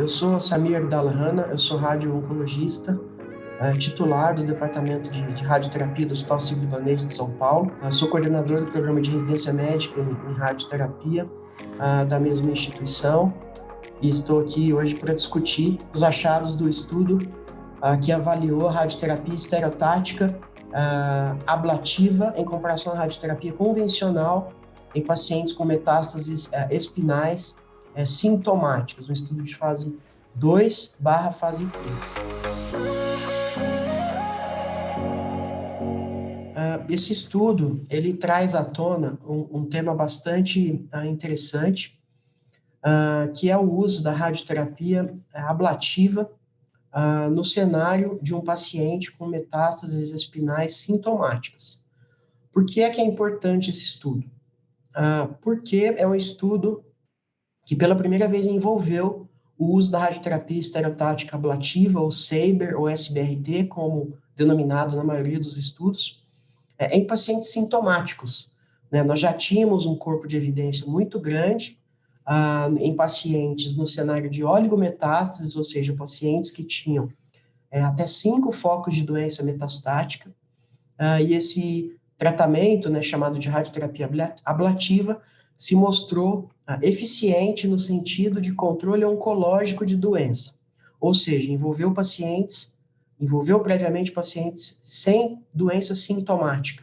Eu sou Samir Abdalhana, eu sou radio-oncologista, titular do Departamento de Radioterapia do Hospital Sírio-Libanês de São Paulo. Sou coordenador do programa de residência médica em radioterapia da mesma instituição e estou aqui hoje para discutir os achados do estudo que avaliou a radioterapia estereotática ablativa em comparação à radioterapia convencional em pacientes com metástases espinais sintomáticas, um estudo de fase 2/fase 3. Esse estudo, ele traz à tona um tema bastante interessante, que é o uso da radioterapia ablativa no cenário de um paciente com metástases espinais sintomáticas. Por que é importante esse estudo? Porque é um estudo que pela primeira vez envolveu o uso da radioterapia estereotática ablativa, ou SABR, ou SBRT, como denominado na maioria dos estudos, em pacientes sintomáticos. Nós já tínhamos um corpo de evidência muito grande em pacientes no cenário de oligometástases, ou seja, pacientes que tinham até 5 focos de doença metastática, e esse tratamento, chamado de radioterapia ablativa, se mostrou eficiente no sentido de controle oncológico de doença, ou seja, envolveu previamente pacientes sem doença sintomática.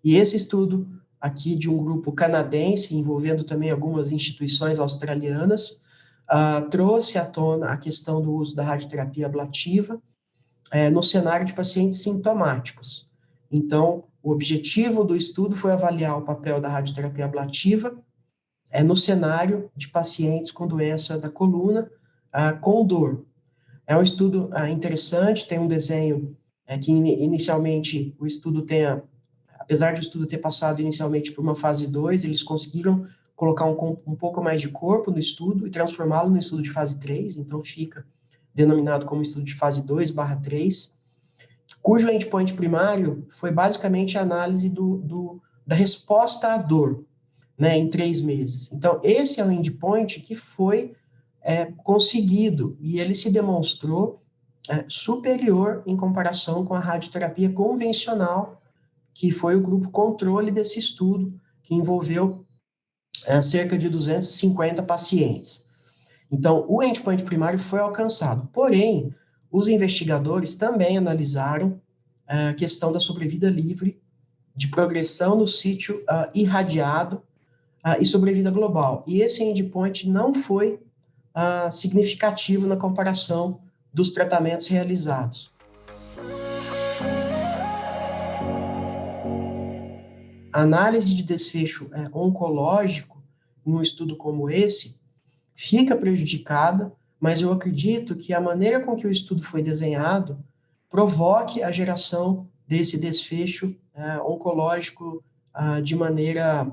E esse estudo aqui de um grupo canadense, envolvendo também algumas instituições australianas, trouxe à tona a questão do uso da radioterapia ablativa no cenário de pacientes sintomáticos. Então, o objetivo do estudo foi avaliar o papel da radioterapia ablativa no cenário de pacientes com doença da coluna com dor. É um estudo interessante, tem um desenho que inicialmente o estudo apesar de o estudo ter passado inicialmente por uma fase 2, eles conseguiram colocar um pouco mais de corpo no estudo e transformá-lo no estudo de fase 3, então fica denominado como estudo de fase 2/3, cujo endpoint primário foi basicamente a análise da resposta à dor, em 3 meses. Então, esse é um endpoint que foi conseguido, e ele se demonstrou superior em comparação com a radioterapia convencional, que foi o grupo controle desse estudo, que envolveu cerca de 250 pacientes. Então, o endpoint primário foi alcançado, porém, os investigadores também analisaram a questão da sobrevida livre, de progressão no sítio irradiado e sobrevida global. E esse endpoint não foi significativo na comparação dos tratamentos realizados. A análise de desfecho oncológico, em um estudo como esse, fica prejudicada, mas eu acredito que a maneira com que o estudo foi desenhado provoque a geração desse desfecho oncológico de maneira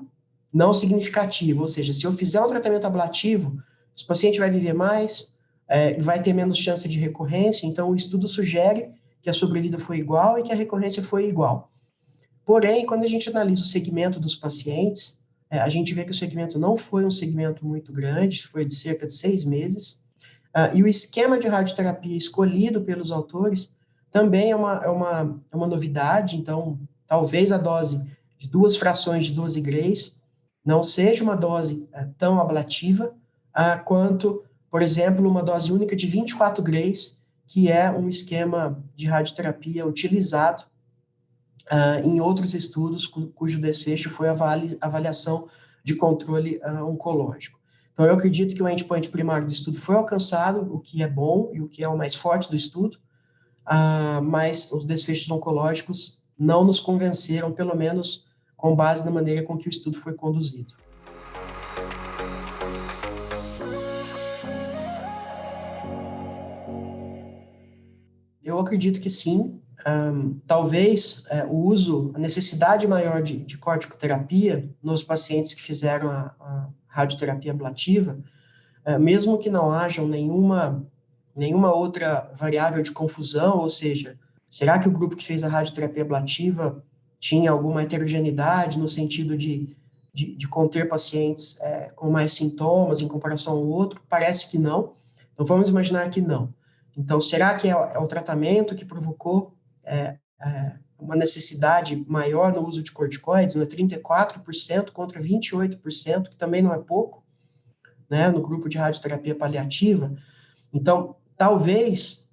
não significativa, ou seja, se eu fizer um tratamento ablativo, esse paciente vai viver mais, vai ter menos chance de recorrência, então o estudo sugere que a sobrevida foi igual e que a recorrência foi igual. Porém, quando a gente analisa o segmento dos pacientes, a gente vê que o segmento não foi um segmento muito grande, foi de cerca de 6 meses, e o esquema de radioterapia escolhido pelos autores também é uma novidade, então, talvez a dose de 2 frações de 12 grays não seja uma dose tão ablativa quanto, por exemplo, uma dose única de 24 grays, que é um esquema de radioterapia utilizado em outros estudos cujo desfecho foi a avaliação de controle oncológico. Então, eu acredito que o endpoint primário do estudo foi alcançado, o que é bom e o que é o mais forte do estudo, mas os desfechos oncológicos não nos convenceram, pelo menos com base na maneira com que o estudo foi conduzido. Eu acredito que sim. Talvez a necessidade maior de corticoterapia nos pacientes que fizeram a radioterapia ablativa, mesmo que não hajam nenhuma outra variável de confusão, ou seja, será que o grupo que fez a radioterapia ablativa tinha alguma heterogeneidade no sentido de conter pacientes com mais sintomas em comparação ao outro? Parece que não. Então, vamos imaginar que não. Então, será que é o tratamento que provocou uma necessidade maior no uso de corticoides? Não é 34% contra 28%, que também não é pouco, né, no grupo de radioterapia paliativa. Então, talvez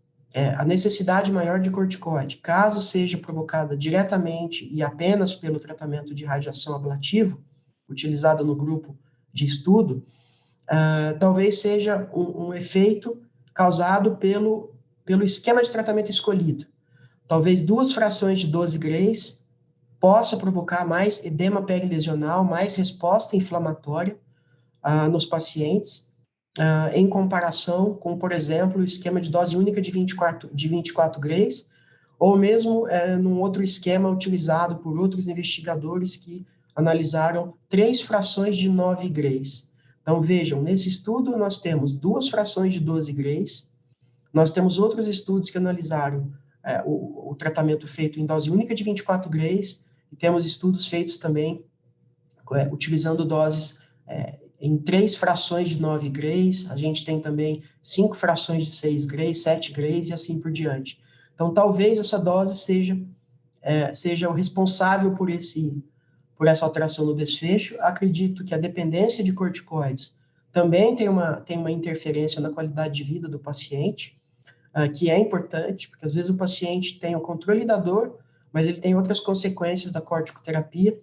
a necessidade maior de corticoide, caso seja provocada diretamente e apenas pelo tratamento de radiação ablativa, utilizado no grupo de estudo, talvez seja um efeito causado pelo esquema de tratamento escolhido. Talvez 2 frações de 12 grays possa provocar mais edema perilesional, mais resposta inflamatória nos pacientes, em comparação com, por exemplo, o esquema de dose única de 24 grays, ou mesmo num outro esquema utilizado por outros investigadores que analisaram 3 frações de 9 grays. Então, vejam, nesse estudo nós temos 2 frações de 12 grays, nós temos outros estudos que analisaram o tratamento feito em dose única de 24 grays, e temos estudos feitos também utilizando doses em 3 frações de 9 grays, a gente tem também 5 frações de 6 grays, 7 grays e assim por diante. Então, talvez essa dose seja o responsável por essa alteração no desfecho. Acredito que a dependência de corticoides também tem uma interferência na qualidade de vida do paciente, que é importante, porque às vezes o paciente tem o controle da dor, mas ele tem outras consequências da corticoterapia,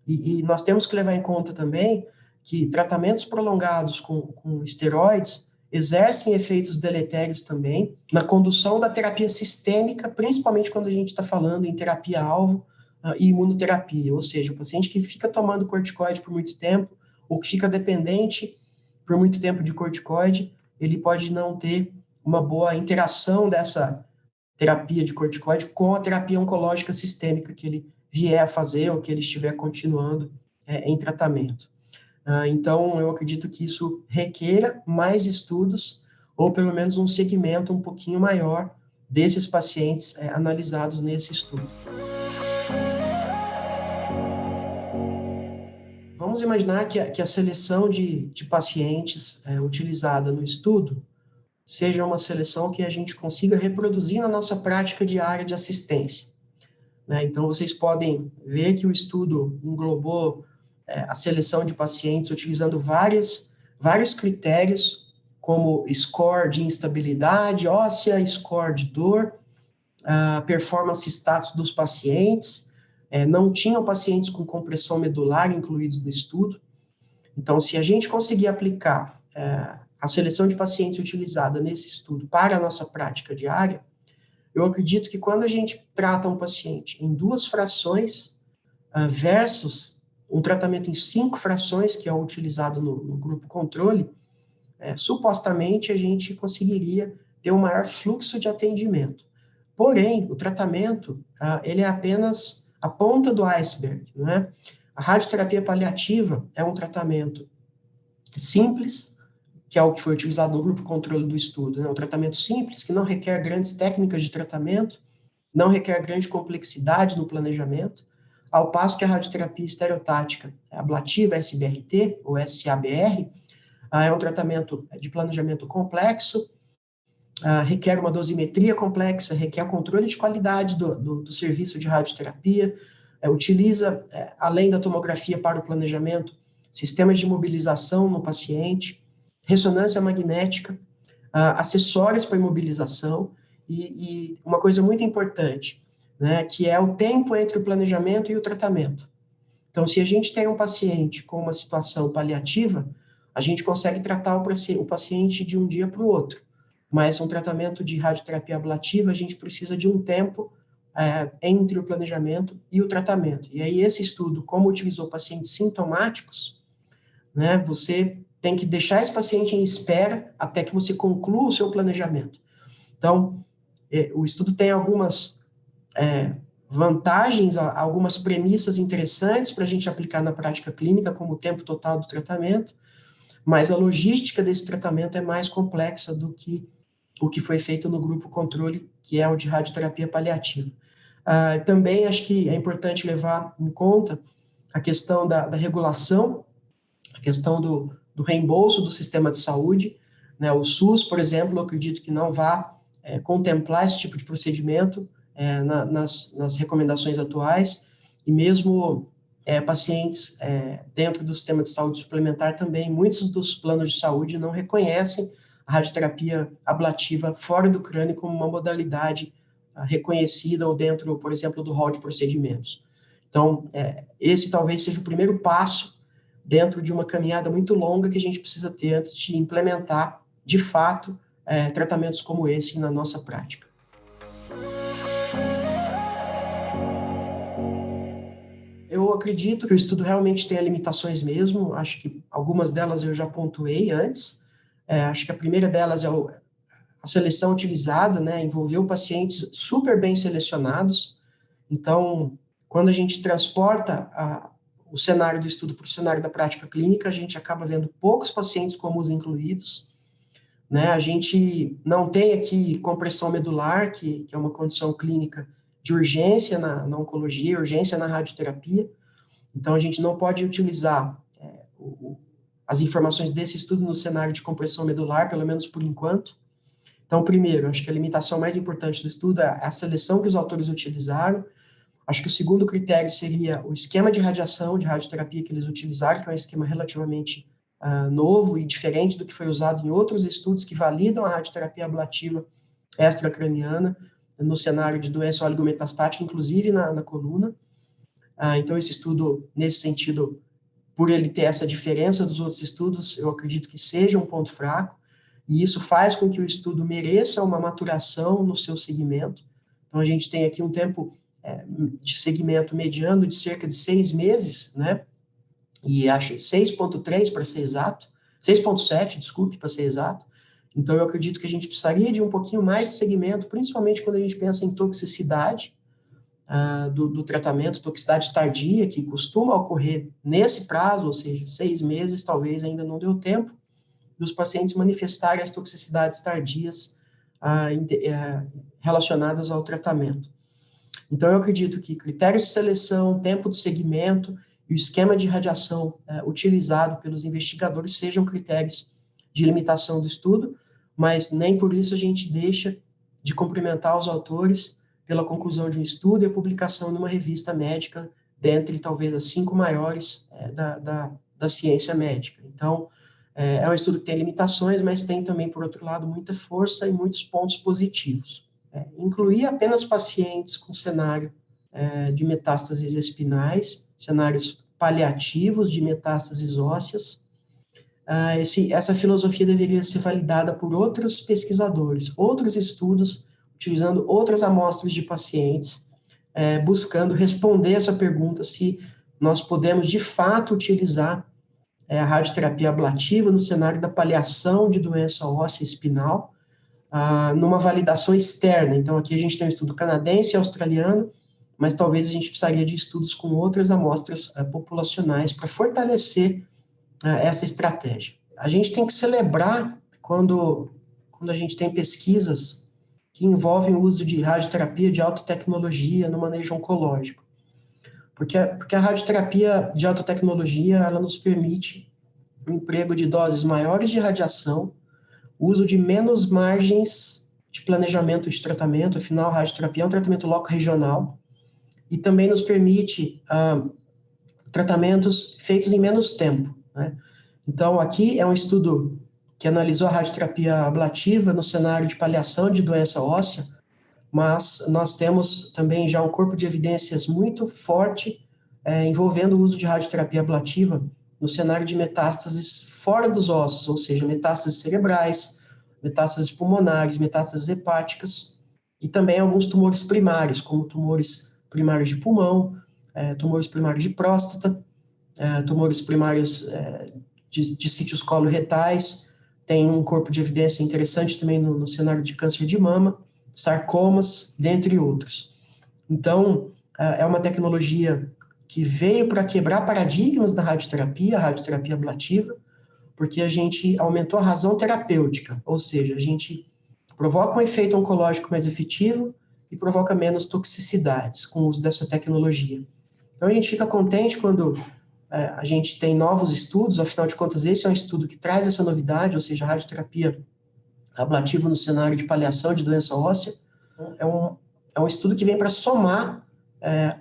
e nós temos que levar em conta também que tratamentos prolongados com esteroides exercem efeitos deletérios também na condução da terapia sistêmica, principalmente quando a gente está falando em terapia-alvo e imunoterapia, ou seja, o paciente que fica tomando corticoide por muito tempo, ou que fica dependente por muito tempo de corticoide, ele pode não ter uma boa interação dessa terapia de corticoide com a terapia oncológica sistêmica que ele vier a fazer ou que ele estiver continuando em tratamento. Então, eu acredito que isso requeira mais estudos, ou pelo menos um segmento um pouquinho maior desses pacientes analisados nesse estudo. Vamos imaginar que a seleção de pacientes utilizada no estudo seja uma seleção que a gente consiga reproduzir na nossa prática diária de assistência. Então, vocês podem ver que o estudo englobou a seleção de pacientes utilizando vários critérios, como score de instabilidade óssea, score de dor, performance status dos pacientes. Não tinham pacientes com compressão medular incluídos no estudo. Então, se a gente conseguir aplicar a seleção de pacientes utilizada nesse estudo para a nossa prática diária, eu acredito que quando a gente trata um paciente em 2 frações versus um tratamento em 5 frações, que é o utilizado no grupo controle, supostamente a gente conseguiria ter um maior fluxo de atendimento. Porém, o tratamento, ele é apenas a ponta do iceberg, né? A radioterapia paliativa é um tratamento simples, que é o que foi utilizado no grupo controle do estudo, né? Um tratamento simples, que não requer grandes técnicas de tratamento, não requer grande complexidade no planejamento, ao passo que a radioterapia estereotática ablativa, SBRT, ou SABR, é um tratamento de planejamento complexo, requer uma dosimetria complexa, requer controle de qualidade do serviço de radioterapia, utiliza, além da tomografia para o planejamento, sistemas de mobilização no paciente, ressonância magnética, acessórios para imobilização, e uma coisa muito importante, né, que é o tempo entre o planejamento e o tratamento. Então, se a gente tem um paciente com uma situação paliativa, a gente consegue tratar o paciente de um dia para o outro, mas um tratamento de radioterapia ablativa, a gente precisa de um tempo entre o planejamento e o tratamento. E aí, esse estudo, como utilizou pacientes sintomáticos, né, você tem que deixar esse paciente em espera até que você conclua o seu planejamento. Então, o estudo tem algumas vantagens, algumas premissas interessantes para a gente aplicar na prática clínica, como o tempo total do tratamento, mas a logística desse tratamento é mais complexa do que o que foi feito no grupo controle, que é o de radioterapia paliativa. Também acho que é importante levar em conta a questão da regulação, a questão do reembolso do sistema de saúde. né? O SUS, por exemplo, eu acredito que não vá contemplar esse tipo de procedimento nas recomendações atuais, e mesmo pacientes dentro do sistema de saúde suplementar também, muitos dos planos de saúde não reconhecem a radioterapia ablativa fora do crânio como uma modalidade reconhecida ou dentro, por exemplo, do rol de procedimentos. Então, esse talvez seja o primeiro passo dentro de uma caminhada muito longa que a gente precisa ter antes de implementar, de fato, tratamentos como esse na nossa prática. Eu acredito que o estudo realmente tenha limitações mesmo, acho que algumas delas eu já pontuei antes, acho que a primeira delas é a seleção utilizada, né, envolveu pacientes super bem selecionados, então, quando a gente transporta o cenário do estudo para o cenário da prática clínica, a gente acaba vendo poucos pacientes com uso incluídos, né, a gente não tem aqui compressão medular, que é uma condição clínica de urgência na oncologia, urgência na radioterapia, então a gente não pode utilizar as informações desse estudo no cenário de compressão medular, pelo menos por enquanto. Então, primeiro, acho que a limitação mais importante do estudo é a seleção que os autores utilizaram. Acho que o segundo critério seria o esquema de radiação, de radioterapia que eles utilizaram, que é um esquema relativamente novo e diferente do que foi usado em outros estudos que validam a radioterapia ablativa extracraniana no cenário de doença oligometastática, inclusive na coluna. Então, esse estudo, nesse sentido, por ele ter essa diferença dos outros estudos, eu acredito que seja um ponto fraco, e isso faz com que o estudo mereça uma maturação no seu segmento. Então, a gente tem aqui um tempo de segmento mediano de cerca de 6 meses, né? E acho 6,3 para ser exato, 6,7, desculpe, para ser exato. Então, eu acredito que a gente precisaria de um pouquinho mais de segmento, principalmente quando a gente pensa em toxicidade do tratamento, toxicidade tardia, que costuma ocorrer nesse prazo, ou seja, 6 meses, talvez ainda não deu tempo dos pacientes manifestarem as toxicidades tardias relacionadas ao tratamento. Então, eu acredito que critérios de seleção, tempo de segmento e o esquema de radiação utilizado pelos investigadores sejam critérios de limitação do estudo, mas nem por isso a gente deixa de cumprimentar os autores pela conclusão de um estudo e a publicação numa revista médica, dentre talvez as 5 maiores da ciência médica. Então, é um estudo que tem limitações, mas tem também, por outro lado, muita força e muitos pontos positivos. Incluir apenas pacientes com cenário de metástases espinais, cenários paliativos de metástases ósseas. Essa filosofia deveria ser validada por outros pesquisadores, outros estudos, utilizando outras amostras de pacientes, buscando responder essa pergunta se nós podemos, de fato, utilizar a radioterapia ablativa no cenário da paliação de doença óssea espinal, numa validação externa. Então, aqui a gente tem um estudo canadense e australiano, mas talvez a gente precisaria de estudos com outras amostras populacionais para fortalecer essa estratégia. A gente tem que celebrar quando a gente tem pesquisas que envolvem o uso de radioterapia de alta tecnologia no manejo oncológico. Porque a radioterapia de alta tecnologia, ela nos permite o emprego de doses maiores de radiação, o uso de menos margens de planejamento de tratamento, afinal, a radioterapia é um tratamento loco-regional, e também nos permite tratamentos feitos em menos tempo, né? Então, aqui é um estudo que analisou a radioterapia ablativa no cenário de paliação de doença óssea, mas nós temos também já um corpo de evidências muito forte envolvendo o uso de radioterapia ablativa no cenário de metástases fora dos ossos, ou seja, metástases cerebrais, metástases pulmonares, metástases hepáticas, e também alguns tumores primários, como tumores primários de pulmão, tumores primários de próstata, tumores primários de sítios coloretais, tem um corpo de evidência interessante também no cenário de câncer de mama, sarcomas, dentre outros. Então, é uma tecnologia que veio para quebrar paradigmas da radioterapia, a radioterapia ablativa, porque a gente aumentou a razão terapêutica, ou seja, a gente provoca um efeito oncológico mais efetivo e provoca menos toxicidades com o uso dessa tecnologia. Então, a gente fica contente quando a gente tem novos estudos, afinal de contas, esse é um estudo que traz essa novidade, ou seja, a radioterapia ablativa no cenário de paliação de doença óssea. É um estudo que vem para somar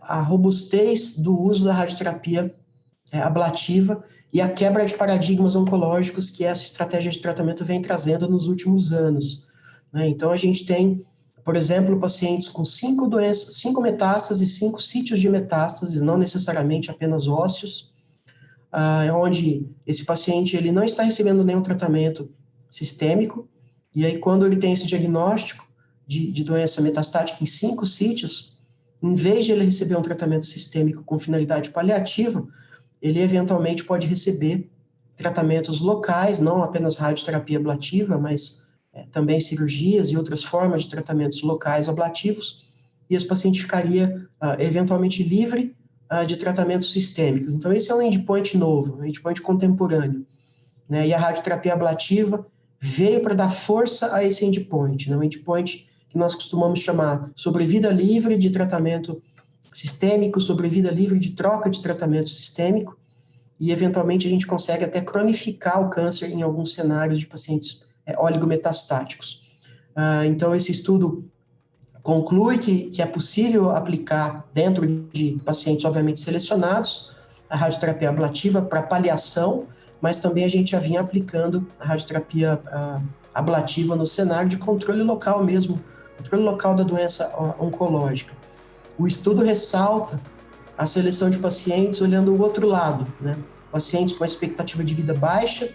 a robustez do uso da radioterapia ablativa e a quebra de paradigmas oncológicos que essa estratégia de tratamento vem trazendo nos últimos anos. Né? Então, a gente tem, por exemplo, pacientes com 5 doenças, 5 metástases, 5 sítios de metástases, não necessariamente apenas ósseos, onde esse paciente ele não está recebendo nenhum tratamento sistêmico, e aí quando ele tem esse diagnóstico de doença metastática em 5 sítios, em vez de ele receber um tratamento sistêmico com finalidade paliativa, ele eventualmente pode receber tratamentos locais, não apenas radioterapia ablativa, mas também cirurgias e outras formas de tratamentos locais ablativos, e esse paciente ficaria eventualmente livre de tratamentos sistêmicos. Então, esse é um endpoint novo, um endpoint contemporâneo. Né? E a radioterapia ablativa veio para dar força a esse endpoint, né? Um endpoint que nós costumamos chamar sobrevida livre de tratamento sistêmico, sobrevida livre de troca de tratamento sistêmico, e eventualmente a gente consegue até cronificar o câncer em alguns cenários de pacientes oligometastáticos. Então, esse estudo conclui que é possível aplicar, dentro de pacientes obviamente selecionados, a radioterapia ablativa para paliação, mas também a gente já vinha aplicando a radioterapia ablativa no cenário de controle local mesmo, controle local da doença oncológica. O estudo ressalta a seleção de pacientes olhando o outro lado, né? Pacientes com expectativa de vida baixa,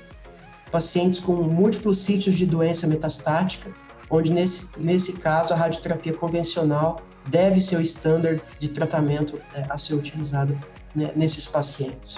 pacientes com múltiplos sítios de doença metastática, onde nesse caso a radioterapia convencional deve ser o standard de tratamento a ser utilizado, né, nesses pacientes.